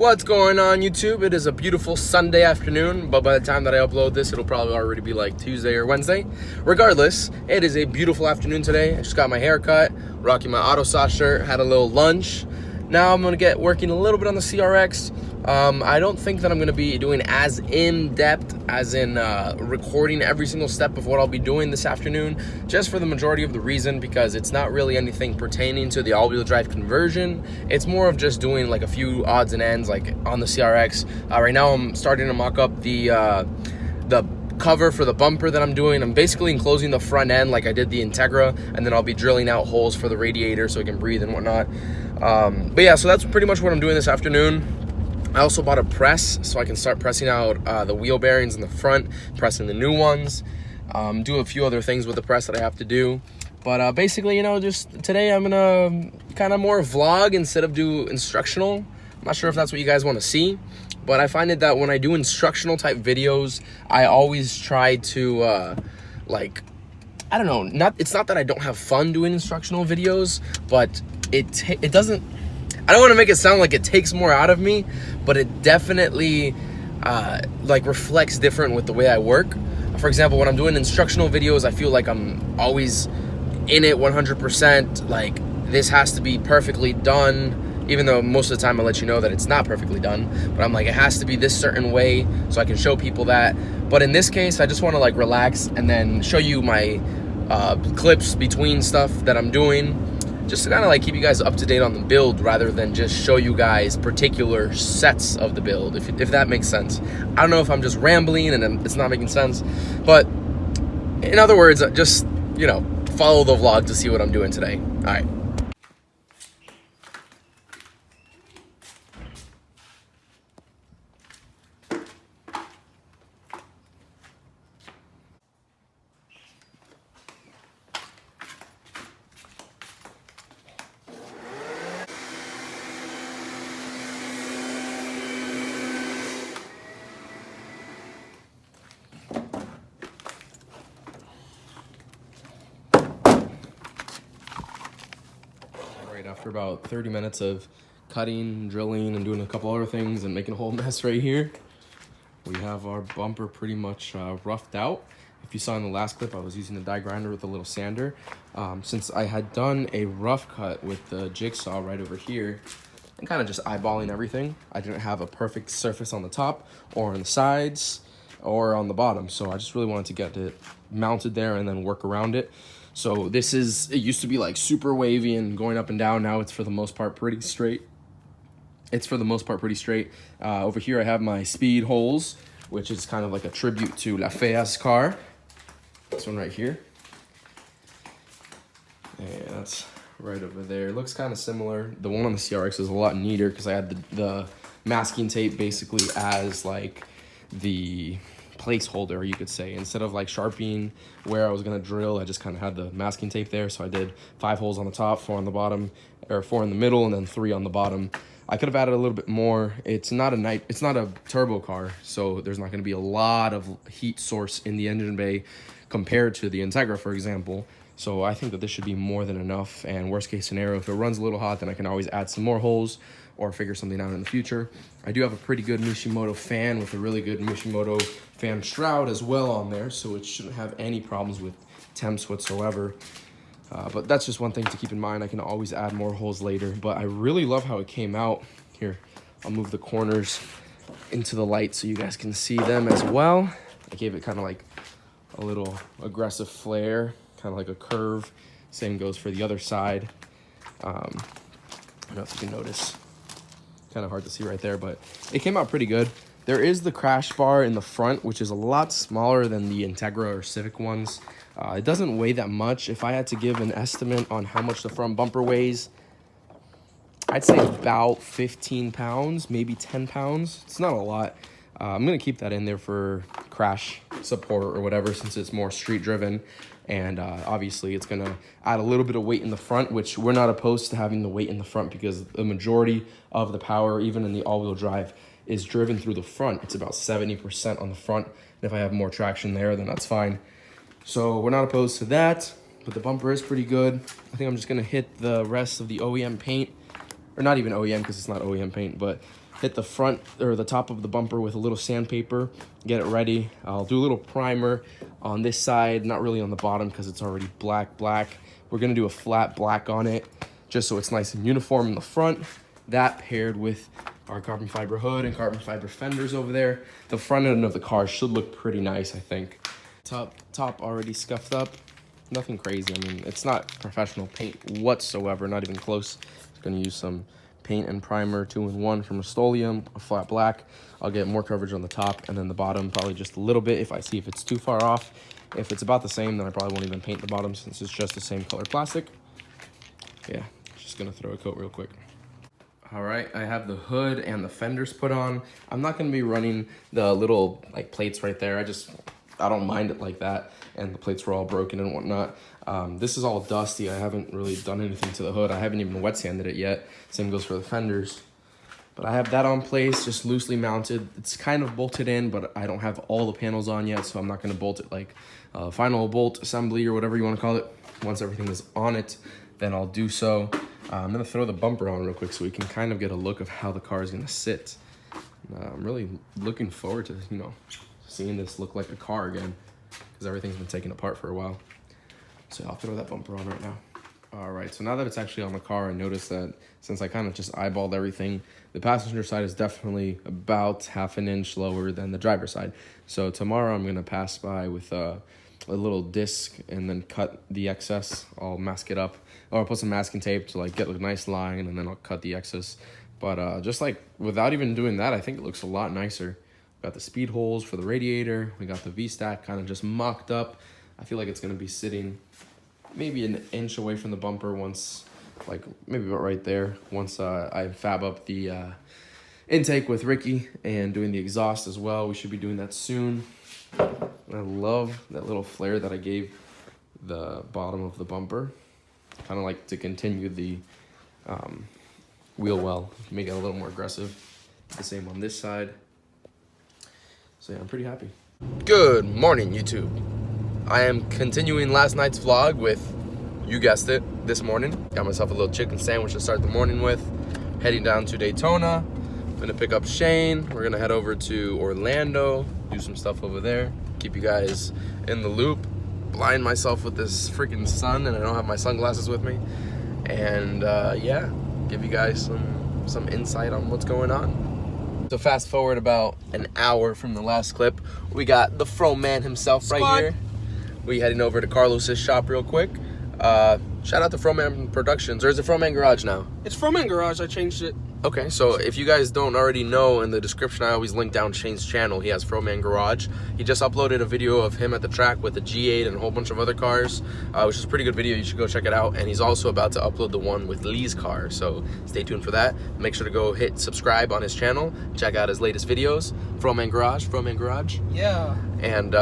What's going on, YouTube? It is a beautiful Sunday afternoon, but by the time that I upload this, it'll probably already be like Tuesday or Wednesday. Regardless, it is a beautiful afternoon today. I just got my hair cut, rocking my auto sauce shirt, had a little lunch. Now I'm gonna get working a little bit on the CRX. I don't think that I'm gonna be doing as in-depth as in recording every single step of what I'll be doing this afternoon, just for the majority of the reason because it's not really anything pertaining to the all-wheel drive conversion. It's more of just doing like a few odds and ends like on the CRX. Right now I'm starting to mock up the cover for the bumper that I'm doing. I'm basically enclosing the front end like I did the Integra, and then I'll be drilling out holes for the radiator so it can breathe and whatnot. But yeah, so that's pretty much what I'm doing this afternoon. I also bought a press so I can start pressing out the wheel bearings in the front, pressing the new ones, do a few other things with the press that I have to do. But basically, you know, just today I'm gonna kind of more vlog instead of do instructional. I'm not sure if that's what you guys want to see, but I find it that when I do instructional type videos, I always try to like, I don't know, it's not that I don't have fun doing instructional videos, but it doesn't, I don't want to make it sound like it takes more out of me, but it definitely like reflects different with the way I work. For example, when I'm doing instructional videos, I feel like I'm always in it 100%, like this has to be perfectly done, even though most of the time I let you know that it's not perfectly done, but I'm like, it has to be this certain way so I can show people that. But in this case, I just want to like relax and then show you my clips between stuff that I'm doing, just to kind of like keep you guys up to date on the build rather than just show you guys particular sets of the build, if that makes sense. I don't know if I'm just rambling and it's not making sense, but in other words, just, you know, follow the vlog to see what I'm doing today. All right. After about 30 minutes of cutting, drilling, and doing a couple other things and making a whole mess right here, we have our bumper pretty much roughed out. If you saw in the last clip, I was using the die grinder with a little sander. Since I had done a rough cut with the jigsaw right over here and kind of just eyeballing everything, I didn't have a perfect surface on the top or on the sides or on the bottom. So I just really wanted to get it mounted there and then work around it. So it used to be like super wavy and going up and down. Now it's for the most part pretty straight. Over here I have my speed holes, which is kind of like a tribute to La Fea's car. This one right here. And that's right over there. It looks kind of similar. The one on the CRX is a lot neater because I had the masking tape basically as like the placeholder, you could say. Instead of like sharpening where I was gonna drill, I just kind of had the masking tape there. So I did 5 holes on the top, 4 on the bottom, or 4 in the middle, and then 3 on the bottom. I could have added a little bit more. It's not a turbo car, so there's not gonna be a lot of heat source in the engine bay compared to the Integra, for example. So I think that this should be more than enough, and worst case scenario, if it runs a little hot, then I can always add some more holes or figure something out in the future. I do have a pretty good Mishimoto fan with a really good Mishimoto fan shroud as well on there, so it shouldn't have any problems with temps whatsoever. But that's just one thing to keep in mind. I can always add more holes later, but I really love how it came out. Here, I'll move the corners into the light so you guys can see them as well. I gave it kind of like a little aggressive flare, kind of like a curve. Same goes for the other side. I don't know if you can notice. Kind of hard to see right there, but it came out pretty good. There is the crash bar in the front, which is a lot smaller than the Integra or Civic ones. It doesn't weigh that much. If I had to give an estimate on how much the front bumper weighs, I'd say about 15 pounds, maybe 10 pounds. It's not a lot. I'm gonna keep that in there for crash support or whatever, since it's more street driven. And obviously it's gonna add a little bit of weight in the front, which we're not opposed to having the weight in the front because the majority of the power, even in the all-wheel drive, is driven through the front. It's about 70% on the front. And if I have more traction there, then that's fine. So we're not opposed to that, but the bumper is pretty good. I think I'm just gonna hit the rest of the OEM paint, or not even OEM because it's not OEM paint, but hit the front or the top of the bumper with a little sandpaper, get it ready. I'll do a little primer on this side, not really on the bottom because it's already black. We're gonna do a flat black on it just so it's nice and uniform in the front. That paired with our carbon fiber hood and carbon fiber fenders over there. The front end of the car should look pretty nice, I think. Top already scuffed up. Nothing crazy. I mean, it's not professional paint whatsoever, not even close. Just gonna use some paint and primer 2-in-1 from Rust-Oleum, a flat black. I'll get more coverage on the top, and then the bottom probably just a little bit if I see if it's too far off. If it's about the same, then I probably won't even paint the bottom since it's just the same color plastic. Yeah, just gonna throw a coat real quick. All right, I have the hood and the fenders put on. I'm not gonna be running the little like plates right there. I don't mind it like that. And the plates were all broken and whatnot. This is all dusty. I haven't really done anything to the hood. I haven't even wet sanded it yet. Same goes for the fenders. But I have that on place, just loosely mounted. It's kind of bolted in, but I don't have all the panels on yet, so I'm not gonna bolt it like final bolt assembly or whatever you wanna call it. Once everything is on it, then I'll do so. I'm gonna throw the bumper on real quick so we can kind of get a look of how the car is gonna sit. I'm really looking forward to, seeing this look like a car again, because everything's been taken apart for a while. So I'll throw that bumper on right now. All right, so now that it's actually on the car, I noticed that since I kind of just eyeballed everything, the passenger side is definitely about ½ an inch lower than the driver's side. So tomorrow I'm gonna pass by with a little disc and then cut the excess. I'll mask it up, or I'll put some masking tape to like get a nice line, and then I'll cut the excess. But just like without even doing that, I think it looks a lot nicer. Got the speed holes for the radiator. We got the V-stack kind of just mocked up. I feel like it's gonna be sitting maybe an inch away from the bumper once, like maybe about right there. Once I fab up the intake with Ricky and doing the exhaust as well. We should be doing that soon. I love that little flare that I gave the bottom of the bumper. Kind of like to continue the wheel well, make it a little more aggressive. The same on this side. So yeah, I'm pretty happy. Good morning, YouTube. I am continuing last night's vlog with, you guessed it, this morning. Got myself a little chicken sandwich to start the morning with. Heading down to Daytona. I'm gonna pick up Shane. We're gonna head over to Orlando, do some stuff over there. Keep you guys in the loop. Blind myself with this freaking sun, and I don't have my sunglasses with me. And yeah, give you guys some insight on what's going on. So fast forward about an hour from the last clip, we got the Fro Man himself right here. We heading over to Carlos's shop real quick. Shout out to Fro Man Productions, or is it Fro Man Garage now? It's Fro Man Garage. I changed it. Okay, so if you guys don't already know, in the description I always link down Shane's channel. He has Fro Man Garage. He just uploaded a video of him at the track with the G8 and a whole bunch of other cars, which is a pretty good video. You should go check it out. And he's also about to upload the one with Lee's car, so stay tuned for that. Make sure to go hit subscribe on his channel. Check out his latest videos. Fro Man Garage, Fro Man Garage. Yeah. And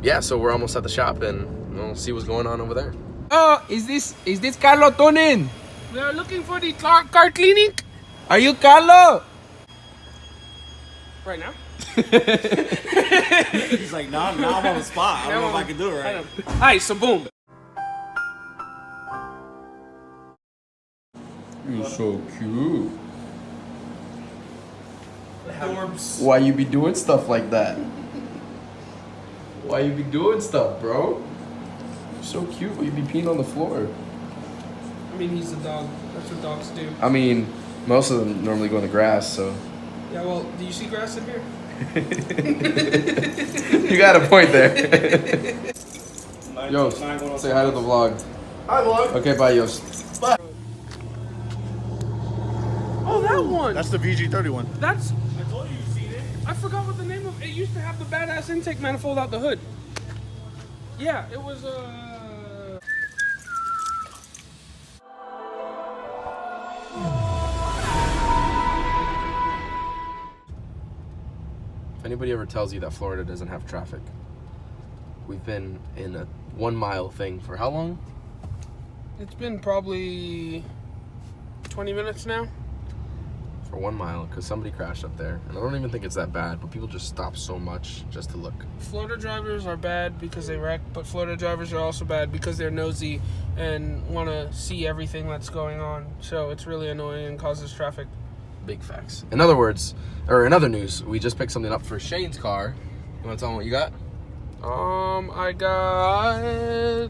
yeah, so we're almost at the shop, and we'll see what's going on over there. Oh, is this Carlo Tonin? We are looking for the car cleaning. Are you Carlo? Right now? He's like, now I'm on the spot. I don't know if I can do it right. Alright, so boom. You're so cute. Orbs. Why you be doing stuff like that? Why you be doing stuff, bro? You're so cute. Why you be peeing on the floor? I mean, he's a dog. That's what dogs do. I mean, most of them normally go in the grass, so. Yeah, well, do you see grass in here? You got a point there. Yost, say hi to the vlog. Hi, vlog. Okay, bye, Yost. Bye. Oh, that one. That's the VG31. That's. I told you you've seen it. I forgot what the name of it. It used to have the badass intake manifold out the hood. Yeah, it was If anybody ever tells you that Florida doesn't have traffic, we've been in a 1 mile thing for how long? It's been probably 20 minutes now. For 1 mile, because somebody crashed up there. And I don't even think it's that bad, but people just stop so much just to look. Florida drivers are bad because they wreck, but Florida drivers are also bad because they're nosy and want to see everything that's going on. So it's really annoying and causes traffic. Big facts. In other words, or in other news, we just picked something up for Shane's car. You want to tell him what you got? I got...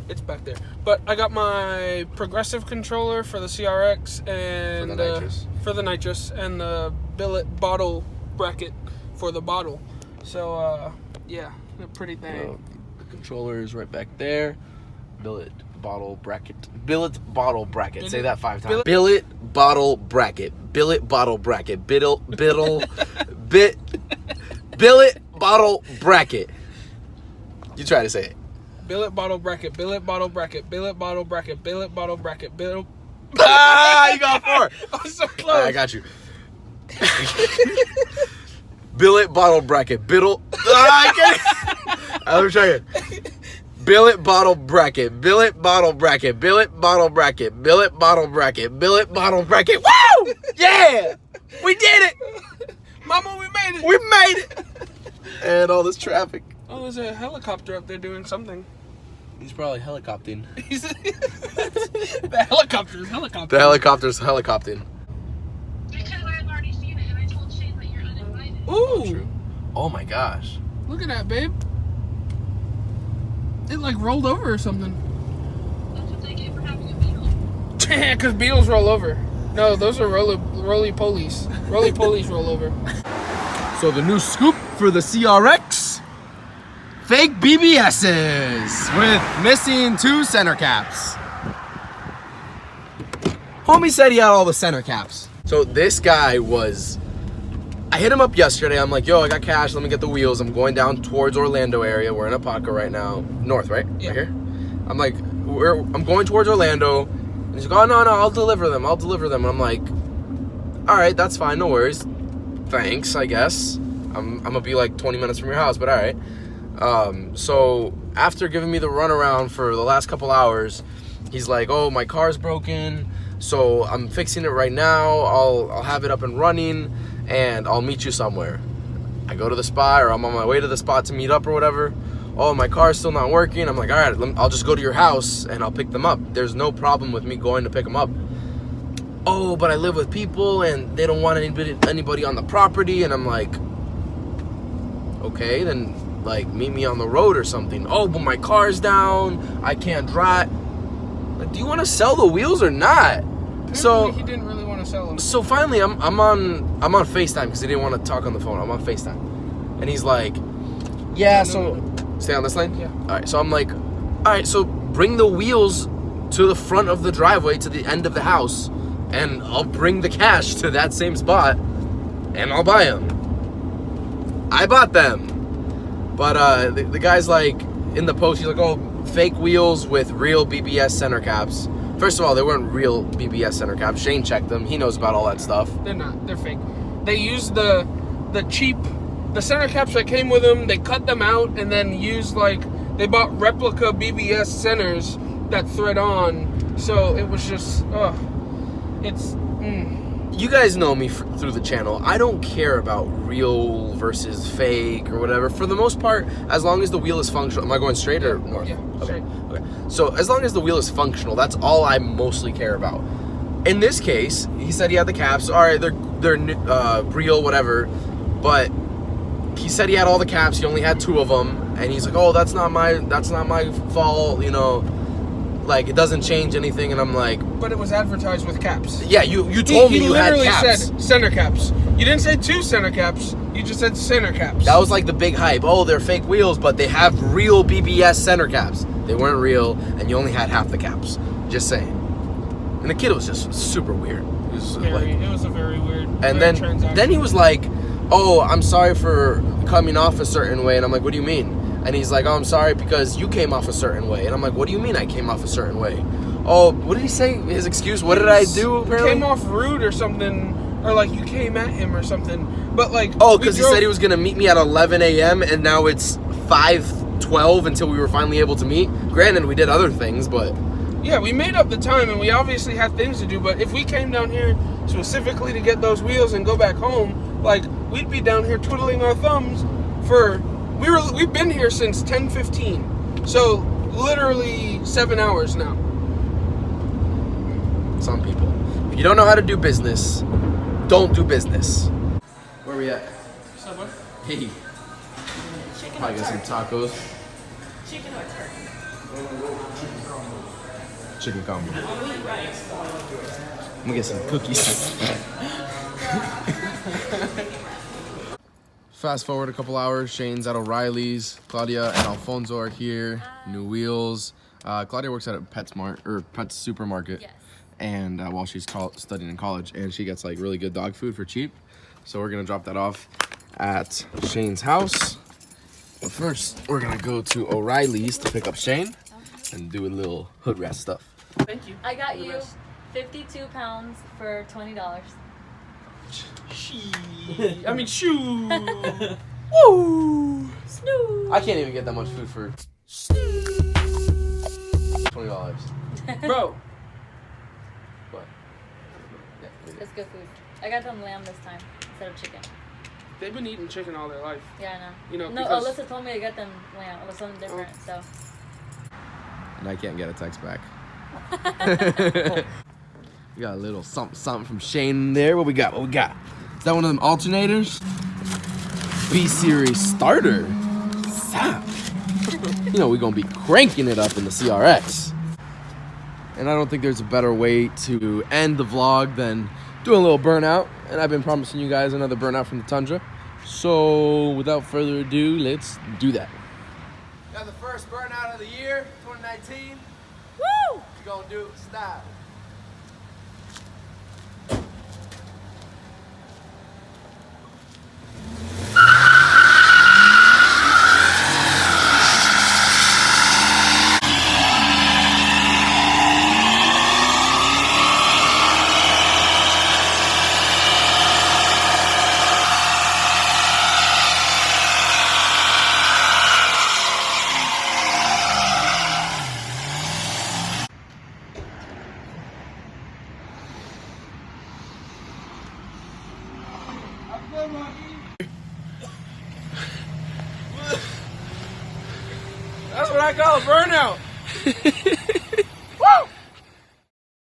It's back there. But I got my progressive controller for the CRX and... For the nitrous. For the nitrous, and the billet bottle bracket for the bottle. So, yeah, a pretty thing. So, the controller is right back there. Billet bottle bracket. Billet bottle bracket. Say that 5 times. Billet bottle bracket. Billet bottle bracket. Billet bottle bracket. You try to say it. Billet bottle bracket. Billet bottle bracket. Billet bottle bracket. Billet bottle bracket. Billet. Ah, you got 4. I was so close. All right, I got you. Billet bottle bracket. Biddle. Ah, I can't. Let me try it. Billet bottle bracket. Billet bottle bracket. Billet bottle bracket. Billet bottle bracket. Billet bottle bracket. Woo! Yeah! We did it! Mama, we made it. We made it! And all this traffic. Oh, there's a helicopter up there doing something. He's probably helicoptering. The helicopter's helicoptering. The helicopter's helicoptering. Because I've already seen it, and I told Shane that you're uninvited. Ooh, True. Oh my gosh. look at that, babe. It like rolled over or something. That's what they get for having a beetle. Because beetles roll over. No, those are roly-polies. Roly-polies roll over. So the new scoop for the CRX, fake BBSs with missing 2 center caps. Homie said he had all the center caps. So this guy was, I hit him up yesterday. I'm like, yo, I got cash. Let me get the wheels. I'm going down towards Orlando area. We're in Apaca right now. North, right? Yeah. Right here. I'm like, I'm going towards Orlando. And he's like, oh, no, I'll deliver them. And I'm like, all right, that's fine. No worries. Thanks, I guess. I'm going to be like 20 minutes from your house, but all right. So after giving me the runaround for the last couple hours, he's like, oh, my car's broken. So I'm fixing it right now. I'll have it up and running, and I'll meet you somewhere. I go to the spot, or I'm on my way to the spot to meet up or whatever. Oh, my car's still not working. I'm like, all right, I'll just go to your house and I'll pick them up. There's no problem with me going to pick them up. Oh, but I live with people and they don't want anybody on the property. And I'm like, okay, then like meet me on the road or something. Oh, but my car's down. I can't drive. Like, do you want to sell the wheels or not? So he didn't really want to sell them. So finally, I'm on FaceTime because he didn't want to talk on the phone. I'm on FaceTime, and he's like, "Yeah, so stay on this lane." Yeah. All right. So I'm like, "All right, so bring the wheels to the front of the driveway to the end of the house, and I'll bring the cash to that same spot, and I'll buy them." I bought them, but the guy's like in the post. He's like, "Oh, fake wheels with real BBS center caps." First of all, they weren't real BBS center caps. Shane checked them. He knows about all that stuff. They're not. They're fake. They used the cheap, the center caps that came with them. They cut them out and then used they bought replica BBS centers that thread on. So it was just, it's. You guys know me through the channel. I don't care about real versus fake or whatever. For the most part, as long as the wheel is functional. Am I going straight or north? Yeah, straight. Okay. So as long as the wheel is functional, that's all I mostly care about. In this case, he said he had the caps. All right, they're real, whatever. But he said he had all the caps. He only had 2 of them, and he's like, "Oh, that's not my fault." You know, like it doesn't change anything. And I'm like, But it was advertised with caps. "Yeah, you told me you had literally caps." said center caps. You didn't say 2 center caps. You just said center caps. That was like the big hype. Oh, they're fake wheels, but they have real BBS center caps. They weren't real, and you only had half the caps. Just saying. And the kid was just super weird. It was it was a very weird. and weird then transaction. he was like, "Oh, I'm sorry for coming off a certain way." And I'm like, "What do you mean?" And he's like, "Oh, I'm sorry because you came off a certain way." And I'm like, "What do you mean I came off a certain way?" Oh, what did he say? His excuse? What did I do? Apparently, Came off rude or something, or like you came at him or something. But like, oh, because he said he was gonna meet me at 11 a.m. and now it's 5:12 until we were finally able to meet. Granted, we did other things, but yeah, we made up the time and we obviously had things to do. But if we came down here specifically to get those wheels and go back home, like we'd be down here twiddling our thumbs for we've been here since 10:15, so literally 7 hours now. some people. If you don't know how to do business, don't do business. Where we at? Subway. Hey. Probably get some tacos. Chicken or turkey? Chicken combo. I'm gonna get some cookies. Fast forward a couple hours, Shane's at O'Reilly's, Claudia and Alfonso are here, new wheels. Claudia works at a PetSmart, or Pet Supermarket. Yes. And while she's studying in college, and she gets like really good dog food for cheap. So we're gonna drop that off at Shane's house. But first, we're gonna go to O'Reilly's to pick up Shane and do a little hood rat stuff. Thank you. I got you 52 pounds for $20. I mean, shoo. Woo! Snoo. I can't even get that much food for $20. Bro. What? It's good food. I got them lamb this time instead of chicken. They've been eating chicken all their life. Yeah, I know. You know, No, because- Alyssa told me to get them lamb. It was something different, so. And I can't get a text back. We got a little something from Shane in there. What we got? What we got? Is that one of them alternators? B-Series starter. Zap. You know we're gonna be cranking it up in the CRX. And I don't think there's a better way to end the vlog than doing a little burnout. And I've been promising you guys another burnout from the Tundra. So without further ado, let's do that. Got the first burnout of the year, 2019. Woo! We're gonna do it with style. That's what I call a burnout.